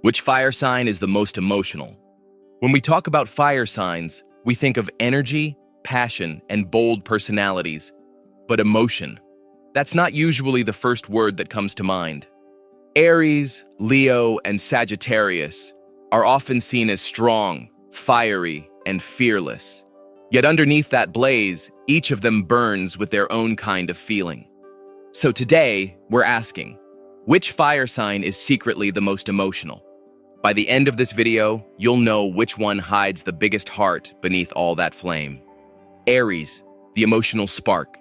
Which fire sign is the most emotional? When we talk about fire signs, we think of energy, passion, and bold personalities. But emotion, that's not usually the first word that comes to mind. Aries, Leo, and Sagittarius are often seen as strong, fiery, and fearless. Yet underneath that blaze, each of them burns with their own kind of feeling. So today, we're asking, which fire sign is secretly the most emotional? By the end of this video, you'll know which one hides the biggest heart beneath all that flame. Aries, the emotional spark.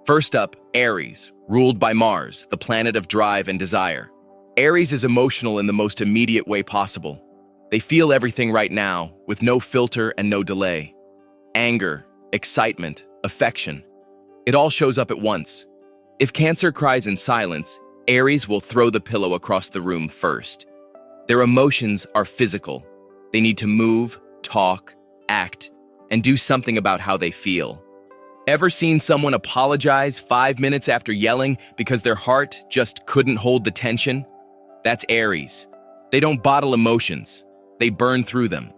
First up, Aries, ruled by Mars, the planet of drive and desire. Aries is emotional in the most immediate way possible. They feel everything right now, with no filter and no delay. Anger, excitement, affection. It all shows up at once. If Cancer cries in silence, Aries will throw the pillow across the room first. Their emotions are physical. They need to move, talk, act, and do something about how they feel. Ever seen someone apologize 5 minutes after yelling because their heart just couldn't hold the tension? That's Aries. They don't bottle emotions. They burn through them.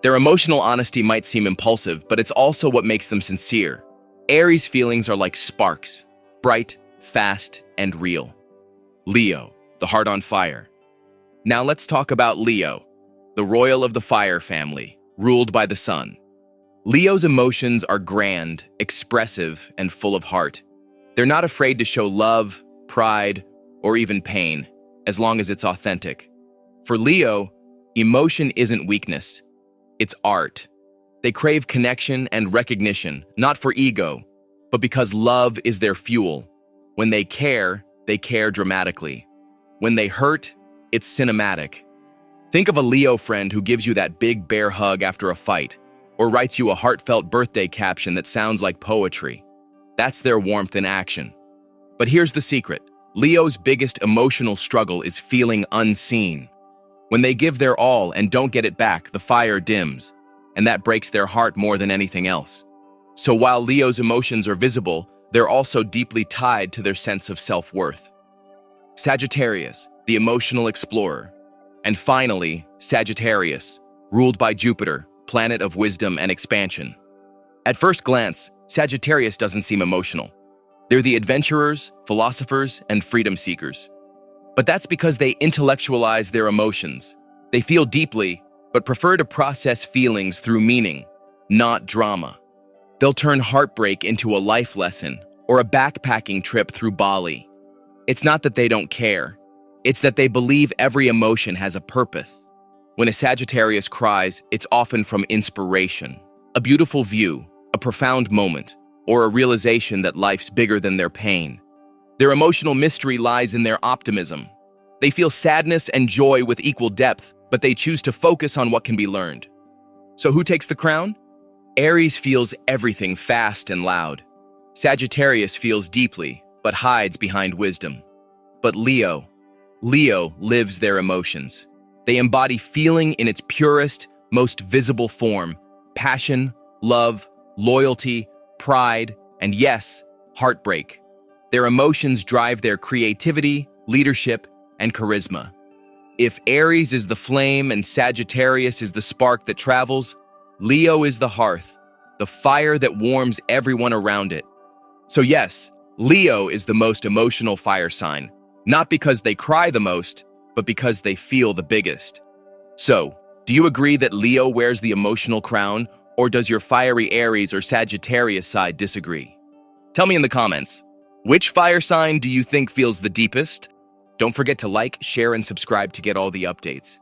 Their emotional honesty might seem impulsive, but it's also what makes them sincere. Aries' feelings are like sparks, bright, fast, and real. Leo, the heart on fire. Now let's talk about Leo, the royal of the fire family, ruled by the sun. Leo's emotions are grand, expressive, and full of heart. They're not afraid to show love, pride, or even pain, as long as it's authentic. For Leo, emotion isn't weakness, it's art. They crave connection and recognition, not for ego, but because love is their fuel. When they care dramatically. When they hurt, it's cinematic. Think of a Leo friend who gives you that big bear hug after a fight, or writes you a heartfelt birthday caption that sounds like poetry. That's their warmth in action. But here's the secret. Leo's biggest emotional struggle is feeling unseen. When they give their all and don't get it back, the fire dims, and that breaks their heart more than anything else. So while Leo's emotions are visible, they're also deeply tied to their sense of self-worth. Sagittarius, the emotional explorer. And finally, Sagittarius, ruled by Jupiter, planet of wisdom and expansion. At first glance, Sagittarius doesn't seem emotional. They're the adventurers, philosophers, and freedom seekers. But that's because they intellectualize their emotions. They feel deeply, but prefer to process feelings through meaning, not drama. They'll turn heartbreak into a life lesson or a backpacking trip through Bali. It's not that they don't care. It's that they believe every emotion has a purpose. When a Sagittarius cries, it's often from inspiration, a beautiful view, a profound moment, or a realization that life's bigger than their pain. Their emotional mystery lies in their optimism. They feel sadness and joy with equal depth, but they choose to focus on what can be learned. So who takes the crown? Aries feels everything fast and loud. Sagittarius feels deeply, but hides behind wisdom. But Leo lives their emotions. They embody feeling in its purest, most visible form: passion, love, loyalty, pride, and yes, heartbreak. Their emotions drive their creativity, leadership, and charisma. If Aries is the flame and Sagittarius is the spark that travels, Leo is the hearth, the fire that warms everyone around it. So yes, Leo is the most emotional fire sign, not because they cry the most, but because they feel the biggest. So, do you agree that Leo wears the emotional crown, or does your fiery Aries or Sagittarius side disagree? Tell me in the comments, which fire sign do you think feels the deepest? Don't forget to like, share, and subscribe to get all the updates.